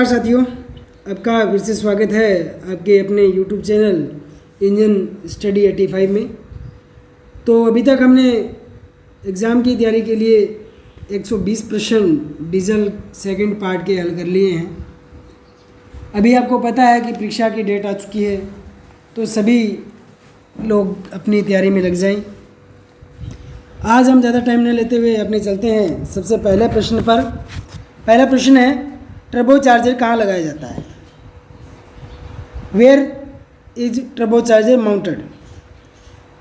नमस्कार साथियों, आपका फिर से स्वागत है आपके अपने YouTube चैनल इंजन स्टडी 85 में। तो अभी तक हमने एग्ज़ाम की तैयारी के लिए 120 प्रश्न डीजल सेकंड पार्ट के हल कर लिए हैं। अभी आपको पता है कि परीक्षा की डेट आ चुकी है, तो सभी लोग अपनी तैयारी में लग जाएं। आज हम ज़्यादा टाइम न लेते हुए अपने चलते हैं सबसे पहले प्रश्न पर। पहला प्रश्न है, टर्बो चार्जर कहाँ लगाया जाता है? Where is turbo charger mounted?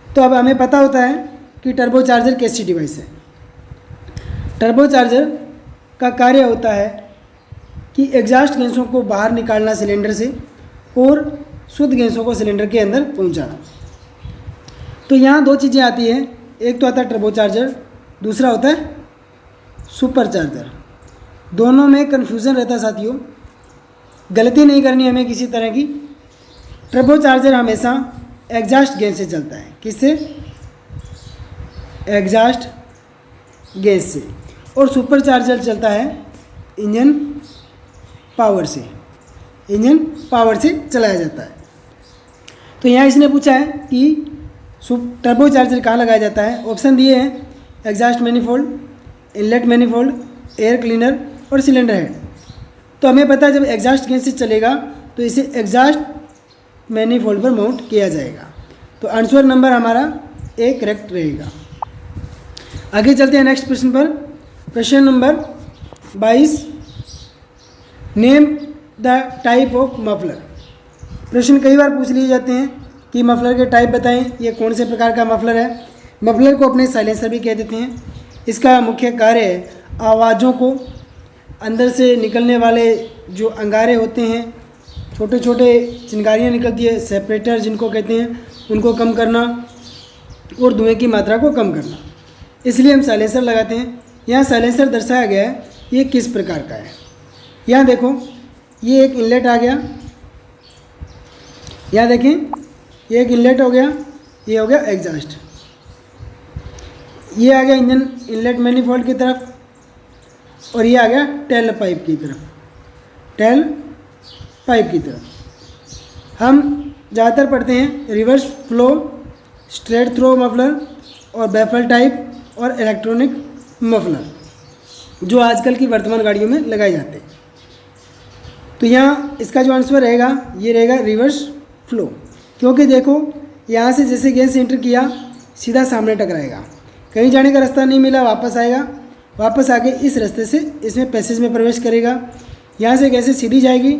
तो अब हमें पता होता है कि टर्बो चार्जर कैसी डिवाइस है। टर्बो चार्जर का कार्य होता है कि एग्जॉस्ट गैसों को बाहर निकालना सिलेंडर से और शुद्ध गैसों को सिलेंडर के अंदर पहुंचाना। तो यहाँ दो चीज़ें आती हैं, एक तो आता है टर्बो चार्जर, दूसरा होता है सुपर चार्जर। दोनों में कन्फ्यूज़न रहता है साथियों, गलती नहीं करनी हमें किसी तरह की। टर्बो चार्जर हमेशा एग्जॉस्ट गैस से चलता है। किससे? एग्जॉस्ट गैस से। और सुपर चार्जर चलता है इंजन पावर से। इंजन पावर से चलाया जाता है। तो यहाँ इसने पूछा है कि टर्बो चार्जर कहाँ लगाया जाता है। ऑप्शन दिए हैं exhaust manifold, inlet manifold, air cleaner और सिलेंडर हेड। तो हमें पता है जब एग्जॉस्ट गैस से चलेगा तो इसे एग्जॉस्ट मैनिफोल्ड पर माउंट किया जाएगा। तो आंसर नंबर हमारा ए करेक्ट रहेगा। आगे चलते हैं नेक्स्ट प्रश्न पर। प्रश्न number 22, name the type of muffler. प्रश्न कई बार पूछ लिए जाते हैं कि मफलर के टाइप बताएं, ये कौन से प्रकार का मफलर है। मफलर को अपने साइलेंसर भी कह देते हैं। इसका मुख्य कार्य है आवाज़ों को, अंदर से निकलने वाले जो अंगारे होते हैं, छोटे छोटे चिंगारियाँ निकलती है, सेपरेटर जिनको कहते हैं, उनको कम करना और धुएं की मात्रा को कम करना। इसलिए हम साइलेंसर लगाते हैं। यहाँ साइलेंसर दर्शाया गया है, ये किस प्रकार का है। यहाँ देखो, ये एक इनलेट आ गया, यहाँ देखें ये एक इनलेट हो गया, ये हो गया एग्जॉस्ट। ये आ गया इंजन इनलेट मैनिफोल्ड की तरफ और ये आ गया टेल पाइप की तरफ। टेल पाइप की तरफ हम ज़्यादातर पढ़ते हैं reverse flow, straight through muffler और बैफल टाइप और इलेक्ट्रॉनिक मफलर, जो आजकल की वर्तमान गाड़ियों में लगाए जाते हैं। तो यहाँ इसका जो आंसर रहेगा ये रहेगा रिवर्स फ्लो, क्योंकि देखो यहाँ से जैसे गैस एंटर किया सीधा सामने टकराएगा, कहीं जाने का रास्ता नहीं मिला, वापस आएगा, वापस आके इस रास्ते से इसमें पैसेज में प्रवेश करेगा। यहाँ से गैसें सीधी जाएगी,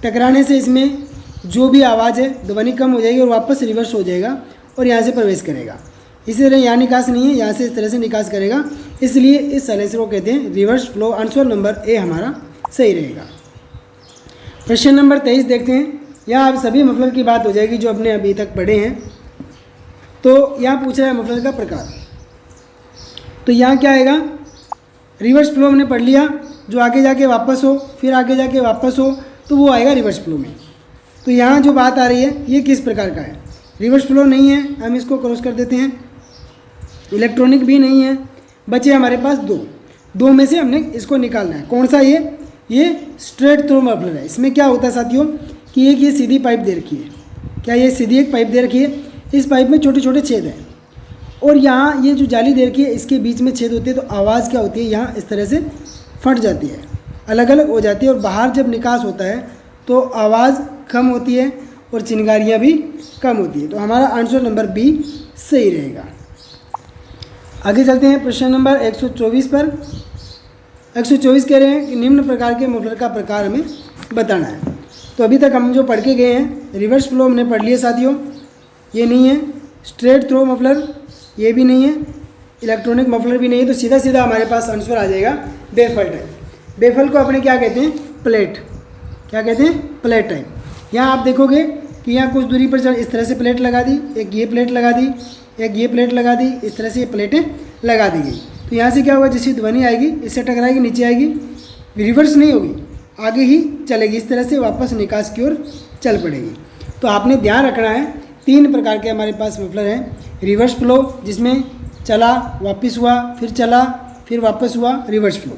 टकराने से इसमें जो भी आवाज़ है ध्वनि कम हो जाएगी और वापस रिवर्स हो जाएगा और यहाँ से प्रवेश करेगा। इसी तरह यहाँ निकास नहीं है, यहाँ से इस तरह से निकास करेगा, इसलिए इस साइलेंसर को कहते हैं reverse flow. Answer number A हमारा सही रहेगा। प्रश्न नंबर 23 देखते हैं। यहाँ अब सभी मफलर की बात हो जाएगी जो अपने अभी तक पढ़े हैं। तो यहाँ पूछ रहा है मफलर का प्रकार। तो यहाँ क्या आएगा, रिवर्स फ्लो हमने पढ़ लिया, जो आगे जाके वापस हो फिर आगे जाके वापस हो, तो वो आएगा रिवर्स फ्लो में। तो यहाँ जो बात आ रही है ये किस प्रकार का है। रिवर्स फ्लो नहीं है, हम इसको क्रॉस कर देते हैं। इलेक्ट्रॉनिक भी नहीं है, बचे हमारे पास दो में से हमने इसको निकालना है। कौन सा? ये स्ट्रेट थ्रो मफलर है। इसमें क्या होता है साथियों कि एक ये सीधी पाइप दे रखी है। क्या ये सीधी एक पाइप दे रखी है? इस पाइप में छोटे छोटे छेद हैं और यहाँ ये जो जाली दे रखी है इसके बीच में छेद होते हैं। तो आवाज़ क्या होती है, यहाँ इस तरह से फट जाती है, अलग अलग हो जाती है और बाहर जब निकास होता है तो आवाज़ कम होती है और चिंगारियाँ भी कम होती है। तो हमारा आंसर नंबर बी सही रहेगा। आगे चलते हैं प्रश्न नंबर 124 पर। 124 कह रहे हैं कि निम्न प्रकार के मफलर का प्रकार हमें बताना है। तो अभी तक हम जो पढ़ के गए हैं, रिवर्स फ्लो हमने पढ़ लिया साथियों, ये नहीं है। स्ट्रेट थ्रो मफलर ये भी नहीं है, इलेक्ट्रॉनिक मफलर भी नहीं है। तो सीधा सीधा हमारे पास आंसर आ जाएगा बेफल टाइप। बेफल को अपने क्या कहते हैं? प्लेट। क्या कहते हैं? Plate type. यहाँ आप देखोगे कि यहाँ कुछ दूरी पर इस तरह से प्लेट लगा दी, एक ये प्लेट लगा दी, एक ये प्लेट लगा दी, इस तरह से ये प्लेटें लगा दी गई। तो यहाँ से क्या होगा, जैसी ध्वनि आएगी इससे टकराएगी, नीचे आएगी, रिवर्स नहीं होगी, आगे ही चलेगी, इस तरह से वापस निकास की ओर चल पड़ेगी। तो आपने ध्यान रखना है 3 प्रकार के हमारे पास मफलर हैं। रिवर्स फ्लो जिसमें चला वापस हुआ, फिर चला फिर वापस हुआ, रिवर्स फ्लो।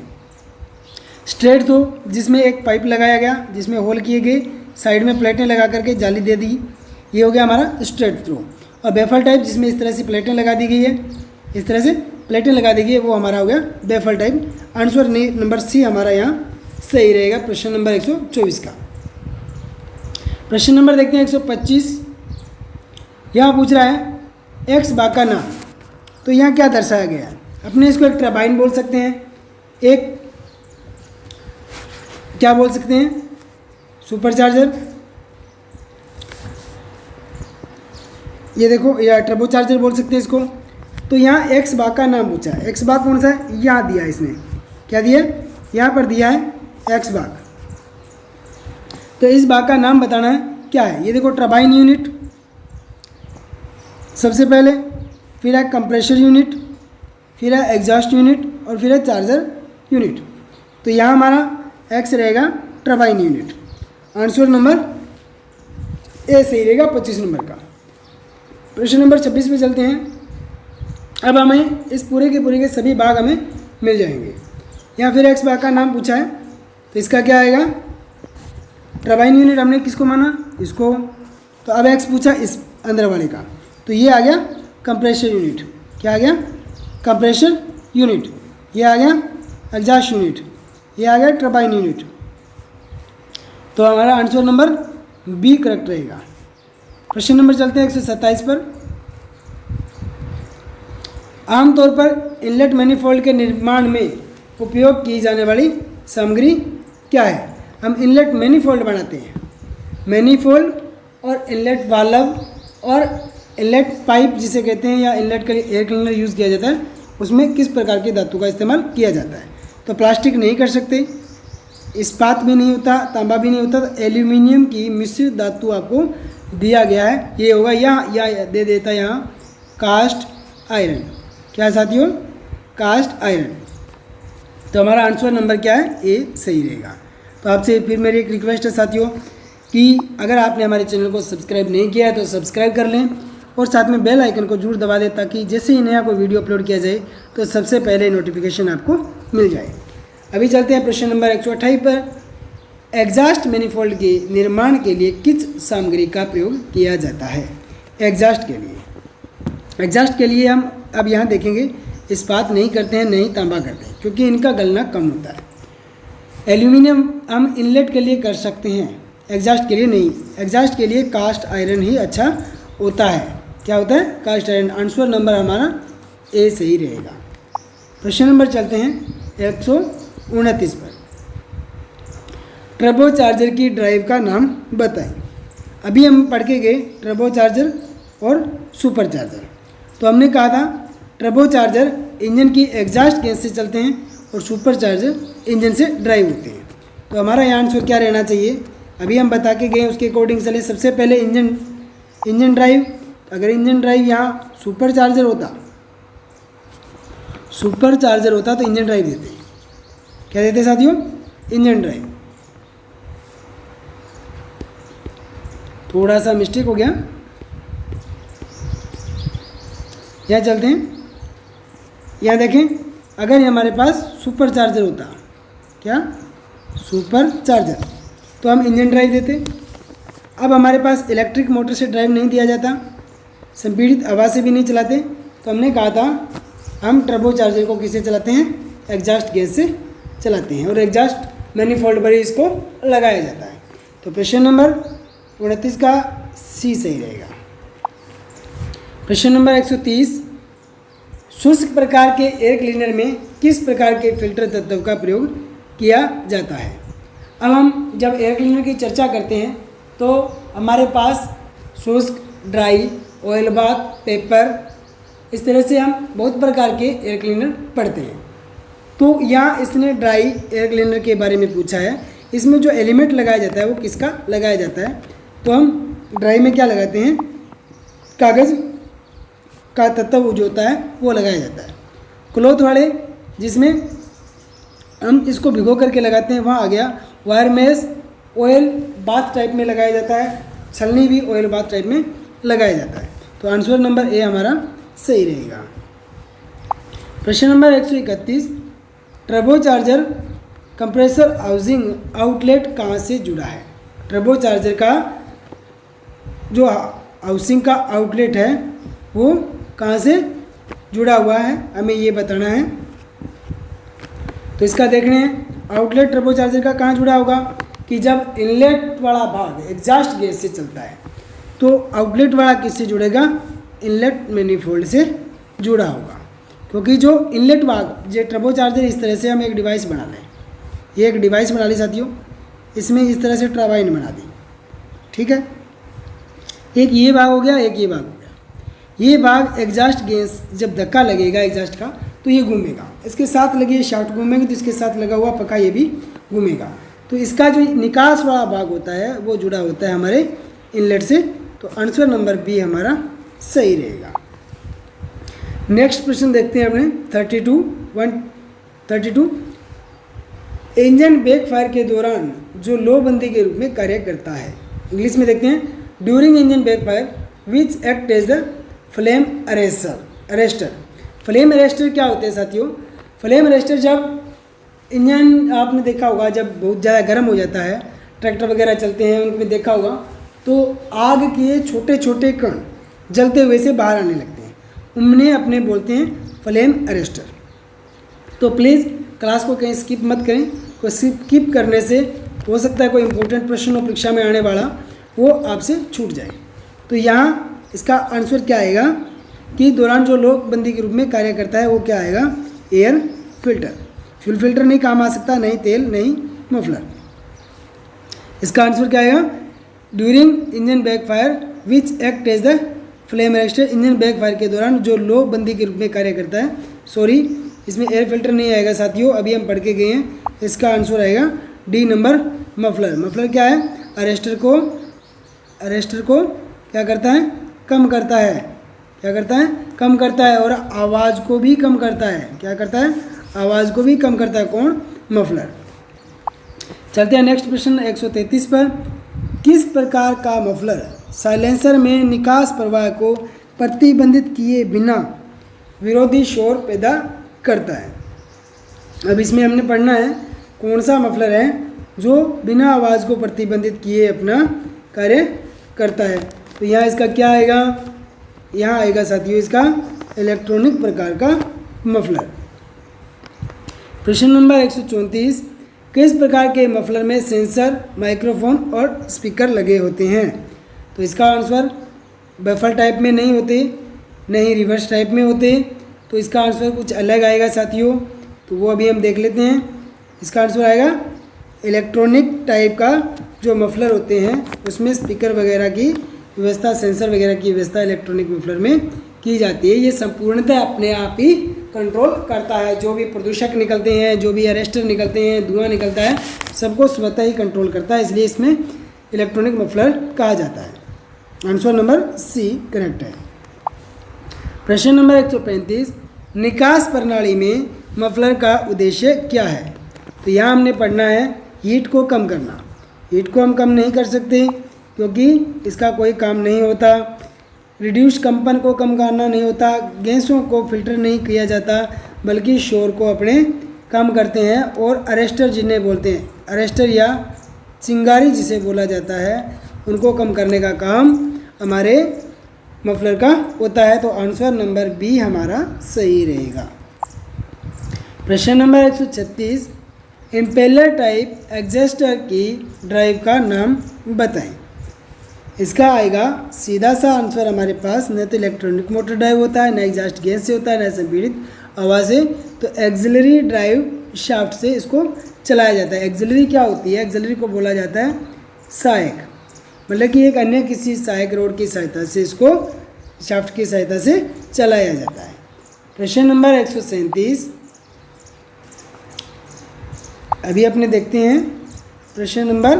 स्ट्रेट थ्रो जिसमें एक पाइप लगाया गया, जिसमें होल किए गए, साइड में प्लेटें लगा करके जाली दे दी, ये हो गया हमारा स्ट्रेट थ्रो। और बेफल टाइप जिसमें इस तरह से प्लेटें लगा दी गई है, इस तरह से प्लेटें लगा दी गई है, वो हमारा हो गया baffle type. Answer number C हमारा यहाँ सही रहेगा प्रश्न नंबर 124 का। प्रश्न नंबर देखते हैं 125। यहाँ पूछ रहा है एक्स बाग का नाम, तो यहाँ क्या दर्शाया गया है? अपने इसको एक टरबाइन बोल सकते हैं, एक क्या बोल सकते हैं, सुपर चार्जर, ये देखो या टर्बो चार्जर बोल सकते हैं इसको। तो यहाँ एक्स बाग का नाम पूछा है। एक्स बाग कौन सा है? यहाँ दिया है इसने, क्या दिया है? यहाँ पर दिया है एक्स बाग। तो इस बाग का नाम बताना है, क्या है? ये देखो टरबाइन यूनिट सबसे पहले, फिर है कंप्रेशर यूनिट, फिर है एग्जॉस्ट यूनिट और फिर है चार्जर यूनिट। तो यहाँ हमारा एक्स रहेगा turbine unit. Answer number A सही रहेगा 25 नंबर का। प्रश्न नंबर 26 पे चलते हैं। अब हमें इस पूरे के सभी भाग हमें मिल जाएंगे। यहाँ फिर एक्स भाग का नाम पूछा है, तो इसका क्या आएगा? टरबाइन यूनिट हमने किसको माना? इसको। तो अब एक्स पूछा इस अंदर वाले का, तो ये आ गया कंप्रेशर यूनिट। क्या आ गया? Compressor unit. ये आ गया एग्जॉस्ट यूनिट, ये आ गया टरबाइन यूनिट। तो हमारा आंसर नंबर बी करेक्ट रहेगा। प्रश्न नंबर चलते हैं 127 पर। आमतौर पर इनलेट मैनिफोल्ड के निर्माण में उपयोग की जाने वाली सामग्री क्या है? हम इनलेट मैनिफोल्ड बनाते हैं, मैनिफोल्ड और इनलेट वाल्व और इनलेट पाइप जिसे कहते हैं, या इनलेट के लिए एयर क्लीनर यूज़ किया जाता है, उसमें किस प्रकार की धातु का इस्तेमाल किया जाता है? तो प्लास्टिक नहीं कर सकते, इस्पात भी नहीं होता, तांबा भी नहीं होता, तो एल्यूमिनियम की मिश्रित धातु आपको दिया गया है, ये होगा या दे देता है यहाँ कास्ट आयरन। क्या साथियों? Cast iron. तो हमारा आंसर नंबर क्या है? ए सही रहेगा। तो आपसे फिर मेरी एक रिक्वेस्ट है साथियों कि अगर आपने हमारे चैनल को सब्सक्राइब नहीं किया है तो सब्सक्राइब कर लें और साथ में बेल आइकन को जरूर दबा दें, ताकि जैसे ही नया कोई वीडियो अपलोड किया जाए तो सबसे पहले नोटिफिकेशन आपको मिल जाए। अभी चलते हैं प्रश्न नंबर 128 पर। एग्जॉस्ट मैनिफोल्ड के निर्माण के लिए किस सामग्री का प्रयोग किया जाता है? एग्जॉस्ट के लिए हम अब यहाँ देखेंगे, इस्पात नहीं करते हैं, नहीं तांबा करते हैं, क्योंकि इनका गलना कम होता है। एल्यूमिनियम हम इनलेट के लिए कर सकते हैं, एग्जॉस्ट के लिए नहीं। एग्जॉस्ट के लिए कास्ट आयरन ही अच्छा होता है। क्या होता है? Cast iron. आंसर नंबर हमारा ए सही रहेगा। प्रश्न नंबर चलते हैं 129 पर। टर्बो चार्जर की ड्राइव का नाम बताएं। अभी हम पढ़ के गए टर्बो चार्जर और सुपर चार्जर। तो हमने कहा था टर्बो चार्जर इंजन की एग्जॉस्ट गैस से चलते हैं और सुपर चार्जर इंजन से ड्राइव होते हैं। तो हमारा यहाँ आंसर क्या रहना चाहिए? अभी हम बता के गए उसके अकॉर्डिंग चले। सबसे पहले इंजन ड्राइव। अगर इंजन ड्राइव यहाँ सुपर चार्जर होता तो इंजन ड्राइव देते। क्या देते साथियों? Engine drive. थोड़ा सा मिस्टेक हो गया, यहाँ चलते हैं। यहाँ देखें, अगर हमारे पास सुपर चार्जर होता, क्या सुपर चार्जर, तो हम इंजन ड्राइव देते। अब हमारे पास इलेक्ट्रिक मोटर से ड्राइव नहीं दिया जाता, संपीड़ित हवा से भी नहीं चलाते, तो हमने कहा था हम टर्बो चार्जर को किससे चलाते हैं? एग्जॉस्ट गैस से चलाते हैं और एग्जॉस्ट मैनिफोल्ड पर इसको लगाया जाता है। तो प्रश्न नंबर 29 का सी सही रहेगा। प्रश्न नंबर 130। शुष्क प्रकार के एयर क्लीनर में किस प्रकार के फिल्टर तत्व का प्रयोग किया जाता है? अब हम जब एयर क्लीनर की चर्चा करते हैं तो हमारे पास शुष्क, ड्राई, ऑयल बाथ, पेपर, इस तरह से हम बहुत प्रकार के एयर क्लीनर पढ़ते हैं। तो यहाँ इसने ड्राई एयर क्लीनर के बारे में पूछा है। इसमें जो एलिमेंट लगाया जाता है वो किसका लगाया जाता है? तो हम ड्राई में क्या लगाते हैं? कागज़ का तत्व जो होता है वो लगाया जाता है। क्लॉथ वाले जिसमें हम इसको भिगो करके लगाते हैं, वहाँ आ गया wire mesh. Oil bath type में लगाया जाता है, छलनी भी ऑयल बाथ टाइप में लगाया जाता है। तो आंसर नंबर ए हमारा सही रहेगा। प्रश्न number 131। Turbo charger compressor housing outlet कहाँ से जुड़ा है? टर्बो चार्जर का जो हाउसिंग का आउटलेट है वो कहाँ से जुड़ा हुआ है, हमें ये बताना है। तो इसका देखने हैं, आउटलेट टर्बो चार्जर का कहाँ जुड़ा होगा कि जब इनलेट वाला भाग एग्जॉस्ट गैस से चलता है तो आउटलेट वाला किससे जुड़ेगा? इनलेट मैनिफोल्ड से जुड़ा होगा। क्योंकि जो इनलेट भाग जो टर्बो चार्जर, इस तरह से हम एक डिवाइस बना लें, ये एक डिवाइस बना ली साथियों, इसमें इस तरह से टर्बाइन बना दी, ठीक है। एक ये भाग हो गया, एक ये भाग हो गया। ये भाग एग्जॉस्ट गैस जब धक्का लगेगा एग्जॉस्ट का तो ये घूमेगा, इसके साथ लगी ये शाफ्ट घूमेंगे तो इसके साथ लगा हुआ पक्का ये भी घूमेगा। तो इसका जो निकास वाला भाग होता है वो जुड़ा होता है हमारे इनलेट से। तो आंसर नंबर बी हमारा सही रहेगा। नेक्स्ट प्रश्न देखते हैं अपने 132 इंजन बैकफायर के दौरान जो लो बंदी के रूप में कार्य करता है। इंग्लिश में देखते हैं, during engine backfire which act as the flame arrester. Flame arrester क्या होते हैं साथियों? फ्लेम अरेस्टर जब इंजन, आपने देखा होगा जब बहुत ज़्यादा गर्म हो जाता है, ट्रैक्टर वगैरह चलते हैं उनमें देखा होगा तो आग के छोटे छोटे कण जलते हुए से बाहर आने लगते हैं, उन्हें अपने बोलते हैं फ्लेम अरेस्टर। तो प्लीज़ क्लास को कहीं स्किप मत करें, कोई स्किप करने से हो सकता है कोई इंपॉर्टेंट प्रश्न हो परीक्षा में आने वाला वो आपसे छूट जाए। तो यहाँ इसका आंसर क्या आएगा कि दौरान जो लो बंदी के रूप में कार्य करता है वो क्या आएगा? Air filter. फ्यूल फिल्टर नहीं काम आ सकता, नहीं तेल, नहीं मफलर। इसका आंसर क्या आएगा? During engine backfire which act as the flame arrester. Engine backfire के दौरान जो लो बंदी के रूप में कार्य करता है, सॉरी इसमें एयर फिल्टर नहीं आएगा साथियों, अभी हम पढ़ के गए हैं। इसका आंसर आएगा डी नंबर, मफलर। मफलर क्या है? अरेस्टर को क्या करता है? कम करता है। क्या करता है? कम करता है, और आवाज़ को भी कम करता है। क्या करता है? आवाज़ को भी कम करता है। कौन? मफलर। चलते हैं नेक्स्ट प्रश्न 133 पर। किस प्रकार का मफलर साइलेंसर में निकास प्रवाह को प्रतिबंधित किए बिना विरोधी शोर पैदा करता है? अब इसमें हमने पढ़ना है कौन सा मफलर है जो बिना आवाज़ को प्रतिबंधित किए अपना कार्य करता है। तो यहाँ इसका क्या आएगा? यहाँ आएगा साथियों इसका इलेक्ट्रॉनिक प्रकार का मफलर। प्रश्न नंबर 134, किस प्रकार के मफलर में सेंसर, माइक्रोफोन और स्पीकर लगे होते हैं? तो इसका आंसर बफर टाइप में नहीं होते, नहीं रिवर्स टाइप में होते, तो इसका आंसर कुछ अलग आएगा साथियों। तो वो अभी हम देख लेते हैं। इसका आंसर आएगा इलेक्ट्रॉनिक टाइप का जो मफलर होते हैं उसमें स्पीकर वगैरह की व्यवस्था, सेंसर वगैरह की व्यवस्था इलेक्ट्रॉनिक मफलर में की जाती है। ये संपूर्णतः अपने आप ही कंट्रोल करता है। जो भी प्रदूषक निकलते हैं, जो भी अरेस्टर निकलते हैं, धुआं निकलता है, सबको स्वतः ही कंट्रोल करता है, इसलिए इसमें इलेक्ट्रॉनिक मफलर कहा जाता है। आंसर नंबर सी करेक्ट है। प्रश्न नंबर 135, निकास प्रणाली में मफलर का उद्देश्य क्या है? तो यहाँ हमने पढ़ना है हीट को कम करना। हीट को हम कम नहीं कर सकते क्योंकि इसका कोई काम नहीं होता। रिड्यूस कंपन को कम करना नहीं होता, गैसों को फिल्टर नहीं किया जाता, बल्कि शोर को अपने कम करते हैं। और अरेस्टर जिन्हें बोलते हैं, अरेस्टर या चिंगारी जिसे बोला जाता है, उनको कम करने का काम हमारे मफलर का होता है। तो आंसर नंबर बी हमारा सही रहेगा। प्रश्न नंबर 136, इम्पेलर टाइप एग्जॉस्टर की ड्राइव का नाम बताएं। इसका आएगा सीधा सा आंसर हमारे पास, न तो इलेक्ट्रॉनिक मोटर ड्राइव होता है, न एग्जॉस्ट गैस से होता है, न संपीड़ित आवाज़ से। तो एक्सिलरी ड्राइव शाफ्ट से इसको चलाया जाता है। एक्सिलरी क्या होती है? एक्सिलरी को बोला जाता है सहायक, मतलब कि एक अन्य किसी सहायक रोड की सहायता से इसको शाफ्ट की सहायता से चलाया जाता है। प्रश्न नंबर 137 अभी अपने देखते हैं। प्रश्न नंबर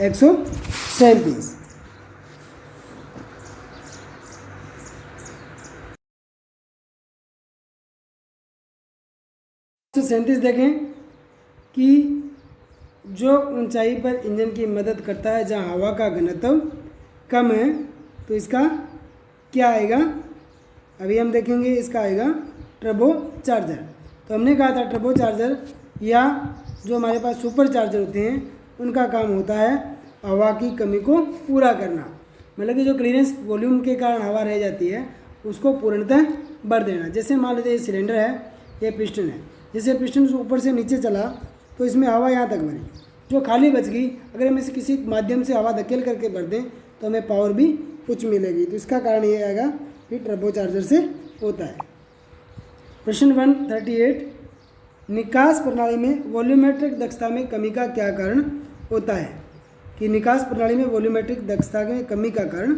137, देखें कि जो ऊंचाई पर इंजन की मदद करता है जहां हवा का घनत्व कम है, तो इसका क्या आएगा? अभी हम देखेंगे। इसका आएगा टर्बो चार्जर। तो हमने कहा था टर्बो चार्जर या जो हमारे पास सुपर चार्जर होते हैं उनका काम होता है हवा की कमी को पूरा करना, मतलब कि जो क्लीयरेंस वॉल्यूम के कारण हवा रह जाती है उसको पूर्णतः भर देना। जैसे मान लेते हैं सिलेंडर है, ये पिस्टन है, जैसे पिस्टन ऊपर से नीचे चला तो इसमें हवा यहाँ तक भरी, जो खाली बच गई अगर हम इसे किसी माध्यम से हवा धकेल करके भर दें तो हमें पावर भी कुछ मिलेगी। तो इसका कारण ये आएगा कि टर्बो चार्जर से होता है। प्रश्न 138, निकास प्रणाली में वॉल्यूमेट्रिक दक्षता में कमी का क्या कारण होता है? कि निकास प्रणाली में वॉल्यूमेट्रिक दक्षता में कमी का कारण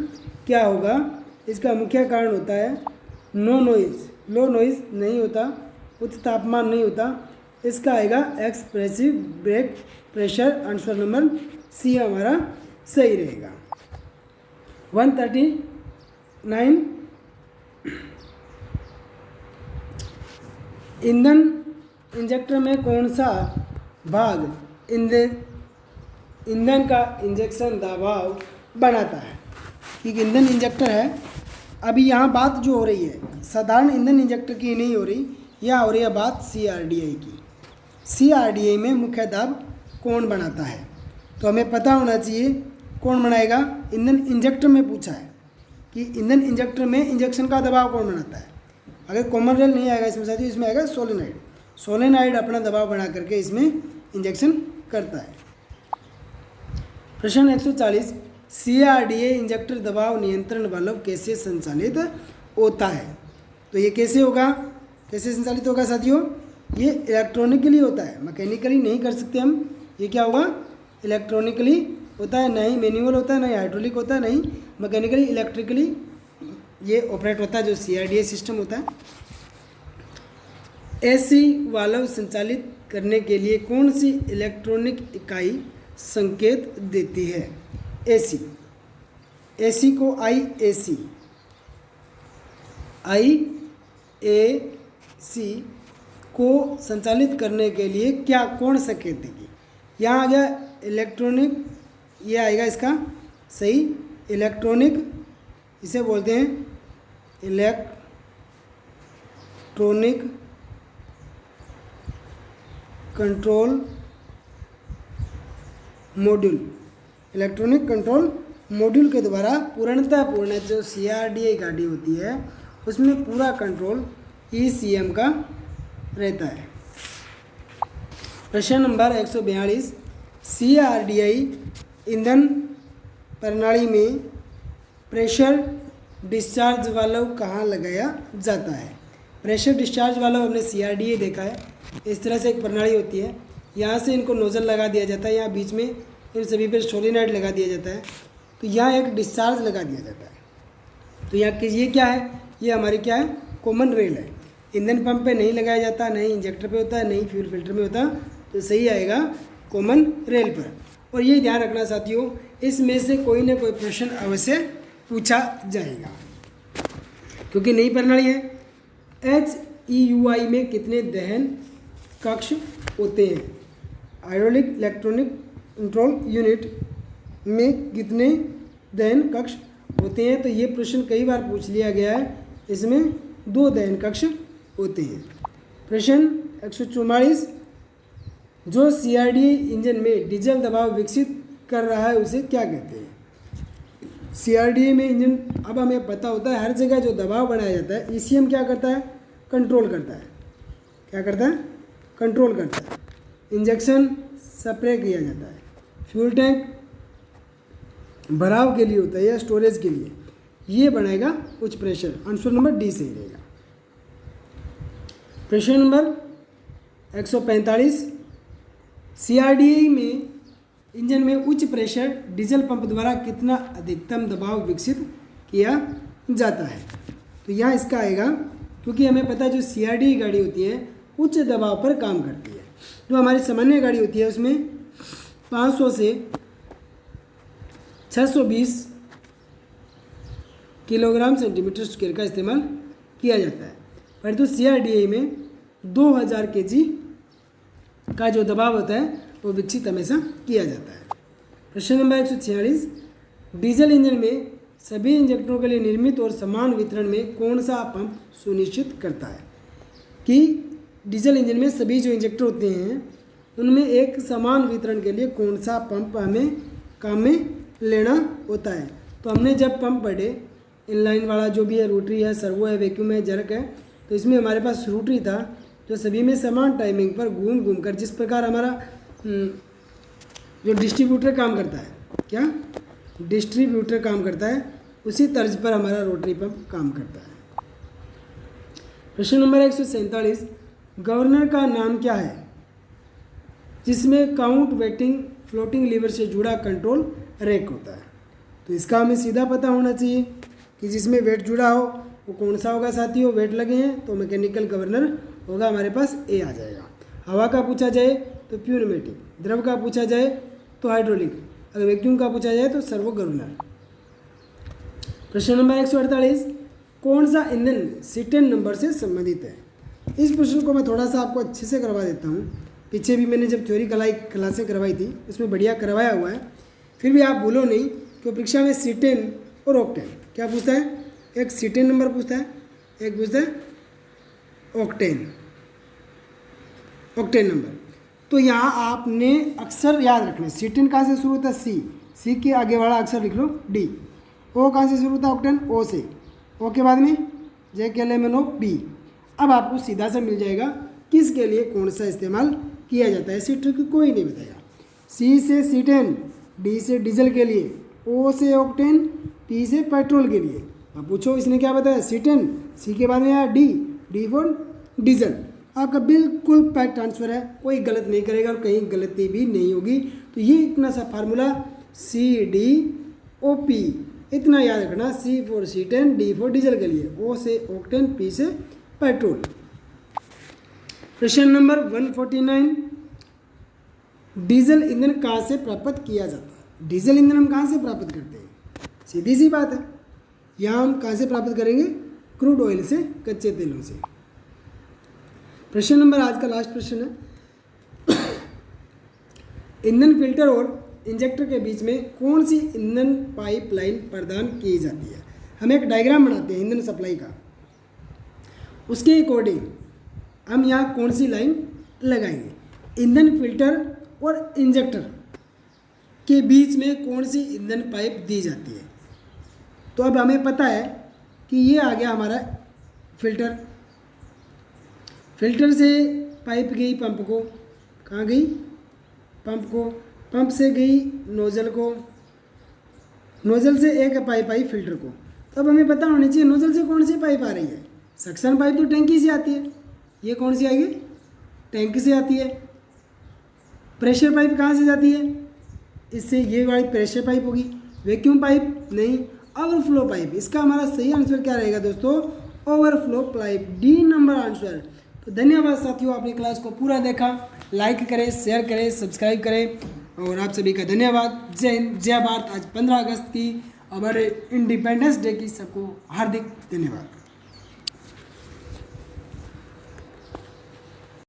क्या होगा? इसका मुख्य कारण होता है नो नॉइज़, लो नॉइज़ नहीं होता, उच्च तापमान नहीं होता। इसका आएगा expressive brake pressure. Answer number C हमारा सही रहेगा। 139, ईंधन इंजेक्टर में कौन सा भाग ईंधन का इंजेक्शन दबाव बनाता है? कि ईंधन इंजेक्टर है, अभी यहाँ बात जो हो रही है साधारण ईंधन इंजेक्टर की नहीं हो रही, यहाँ हो रही है बात CRDI की। CRDI में मुख्य दाब कौन बनाता है? तो हमें पता होना चाहिए कौन बनाएगा। ईंधन इंजेक्टर में पूछा है कि ईंधन इंजेक्टर में इंजेक्शन का दबाव कौन बनाता है। अगर कॉमन रेल नहीं आएगा इसमें साथियों, इसमें आएगा सोलेनाइड। सोलेनाइड अपना दबाव बना करके इसमें इंजेक्शन करता है। प्रश्न 140, CRDA इंजेक्टर दबाव नियंत्रण वाल्व कैसे संचालित होता है? तो ये कैसे होगा, कैसे संचालित होगा साथियों? ये इलेक्ट्रॉनिकली होता है, मैकेनिकली नहीं कर सकते हम। ये क्या होगा? इलेक्ट्रॉनिकली होता है, नहीं मैनुअल होता है, नहीं हाइड्रोलिक होता है, नहीं मैकेनिकली, इलेक्ट्रिकली ये ऑपरेट होता है जो CRDA सिस्टम होता है। AC वाल्व संचालित करने के लिए कौन सी इलेक्ट्रॉनिक इकाई संकेत देती है? AC को IAC को संचालित करने के लिए क्या कौन संकेत देगी? यहाँ आ गया इलेक्ट्रॉनिक, ये आएगा इसका सही, इलेक्ट्रॉनिक, इसे बोलते हैं electronic control module. Electronic control module के द्वारा पूर्णतः जो CRDA गाड़ी होती है उसमें पूरा कंट्रोल ECM का रहता है। प्रश्न नंबर 142, CRDI ईंधन प्रणाली में प्रेशर डिस्चार्ज वाल्व कहाँ लगाया जाता है? प्रेशर डिस्चार्ज वाल्व हमने CRDA देखा है, इस तरह से एक प्रणाली होती है, यहाँ से इनको नोजल लगा दिया जाता है, यहाँ बीच में इन सभी पर सोलेनाइड लगा दिया जाता है, तो यहाँ एक डिस्चार्ज लगा दिया जाता है। तो यहाँ ये क्या है? ये हमारी क्या है? कॉमन रेल है। ईंधन पंप पे नहीं लगाया जाता, नहीं इंजेक्टर पे होता है, नहीं फ्यूल फिल्टर में होता, तो सही आएगा कॉमन रेल पर। और ये ध्यान रखना साथियों, इसमें से कोई ना कोई प्रश्न अवश्य पूछा जाएगा क्योंकि नई प्रणाली है। HEUI में कितने दहन कक्ष होते हैं? हाइड्रोलिक इलेक्ट्रॉनिक कंट्रोल यूनिट में कितने दहन कक्ष होते हैं? तो ये प्रश्न कई बार पूछ लिया गया है, इसमें 2 दहन कक्ष होते हैं। प्रश्न 144, जो CRDA इंजन में डीजल दबाव विकसित कर रहा है उसे क्या कहते हैं? CRDA में इंजन, अब हमें पता होता है हर जगह जो दबाव बनाया जाता है ECM क्या करता है? कंट्रोल करता है। क्या करता है? कंट्रोल करता है। इंजेक्शन स्प्रे किया जाता है, फ्यूल टैंक भराव के लिए होता है या स्टोरेज के लिए, ये बनाएगा उच्च प्रेशर। आंसर नंबर डी सही रहेगा। प्रश्न नंबर 145, CRDA में इंजन में उच्च प्रेशर डीजल पंप द्वारा कितना अधिकतम दबाव विकसित किया जाता है? तो यहाँ इसका आएगा, क्योंकि हमें पता है जो CRDA गाड़ी होती है उच्च दबाव पर काम करती है। जो हमारी सामान्य गाड़ी होती है उसमें 500 से 620 किलोग्राम सेंटीमीटर स्क्वायर का इस्तेमाल किया जाता है, परंतु CRDA में 2000 kg का जो दबाव होता है वो विकसित हमेशा किया जाता है। प्रश्न नंबर 146, डीजल इंजन में सभी इंजेक्टरों के लिए निर्मित और समान वितरण में कौन सा पंप सुनिश्चित करता है? कि डीजल इंजन में सभी जो इंजेक्टर होते हैं उनमें एक समान वितरण के लिए कौन सा पंप हमें काम में लेना होता है। तो हमने जब पंप पढ़े इनलाइन वाला जो भी है, रोटरी है, सर्वो है, वैक्यूम है, जर्क है, तो इसमें हमारे पास रोटरी था जो सभी में समान टाइमिंग पर घूम घूम कर जिस प्रकार हमारा जो डिस्ट्रीब्यूटर काम करता है, क्या डिस्ट्रीब्यूटर काम करता है, उसी तर्ज पर हमारा रोटरी पंप काम करता है। प्रश्न नंबर 147, गवर्नर का नाम क्या है जिसमें काउंट वेटिंग फ्लोटिंग लीवर से जुड़ा कंट्रोल रैक होता है। तो इसका हमें सीधा पता होना चाहिए कि जिसमें वेट जुड़ा हो वो कौन सा होगा साथियों। वेट लगे हैं तो मैकेनिकल गवर्नर होगा, हमारे पास ए आ जाएगा। हवा का पूछा जाए तो प्यूमेटिक, द्रव का पूछा जाए तो हाइड्रोलिक, अगर वैक्यूम का पूछा जाए तो सर्वो गवर्नर। प्रश्न नंबर 148, कौन सा ईंधन C10 नंबर से संबंधित है। इस प्रश्न को मैं थोड़ा सा आपको अच्छे से करवा देता हूँ। पीछे भी मैंने जब थ्योरी क्लासें करवाई थी उसमें बढ़िया करवाया हुआ है, फिर भी आप भूलो नहीं कि परीक्षा में C10 और ऑक्टेन क्या पूछता है। एक C10 नंबर पूछता है, एक पूछता है ऑक्टेन नंबर। तो यहाँ आपने अक्षर याद रखने, C10 कहाँ से शुरू होता है, सी के आगे वाला अक्षर लिख लो D। ओ कहाँ से शुरू होता है ऑक्टेन, ओ से, ओ के बाद में JKLMNO B। अब आपको सीधा सा मिल जाएगा किसके लिए कौन सा इस्तेमाल किया जाता है। C ट्रिक कोई नहीं बताएगा। C से C10, D से डीजल के लिए, O से ऑक्टेन, P से पेट्रोल के लिए। अब पूछो इसने क्या बताया, C10, C के बाद में आया D फॉर डीजल। आपका बिल्कुल पैक्ट आंसर है, कोई गलत नहीं करेगा और कहीं गलती भी नहीं होगी। तो ये इतना सा फार्मूला CDOP इतना याद रखना, C for C10, D for diesel के लिए, O से ऑक्टेन, P से पेट्रोल। प्रश्न नंबर 149, डीजल ईंधन कहाँ से प्राप्त किया जाता है। डीजल ईंधन हम कहाँ से प्राप्त करते हैं, सीधी सी बात है, यहाँ हम कहाँ से प्राप्त करेंगे, क्रूड ऑयल से, कच्चे तेलों से। प्रश्न नंबर आज का लास्ट प्रश्न है, ईंधन फिल्टर और इंजेक्टर के बीच में कौन सी ईंधन पाइपलाइन प्रदान की जाती है। हम एक डायग्राम बनाते हैं ईंधन सप्लाई का, उसके अकॉर्डिंग हम यहाँ कौन सी लाइन लगाएंगे। ईंधन फिल्टर और इंजेक्टर के बीच में कौन सी ईंधन पाइप दी जाती है। तो अब हमें पता है कि ये आ गया हमारा फिल्टर, फिल्टर से पाइप गई पंप को, कहाँ गई, पंप को, पंप से गई नोजल को, नोजल से एक पाइप आई फिल्टर को। तो अब हमें पता होना चाहिए नोजल से कौन सी पाइप आ रही है। सक्शन पाइप तो टैंकी से आती है, ये कौन सी आएगी, टैंकी से आती है। प्रेशर पाइप कहाँ से जाती है, इससे ये वाली प्रेशर पाइप होगी। वैक्यूम पाइप नहीं, ओवरफ्लो पाइप। इसका हमारा सही आंसर क्या रहेगा दोस्तों, overflow pipe, D number answer. तो धन्यवाद साथियों, आपने क्लास को पूरा देखा, लाइक करें, शेयर करें, सब्सक्राइब करें और आप सभी का धन्यवाद। जय हिंद, जय भारत। आज 15 अगस्त की हमारे इंडिपेंडेंस डे की सबको हार्दिक धन्यवाद।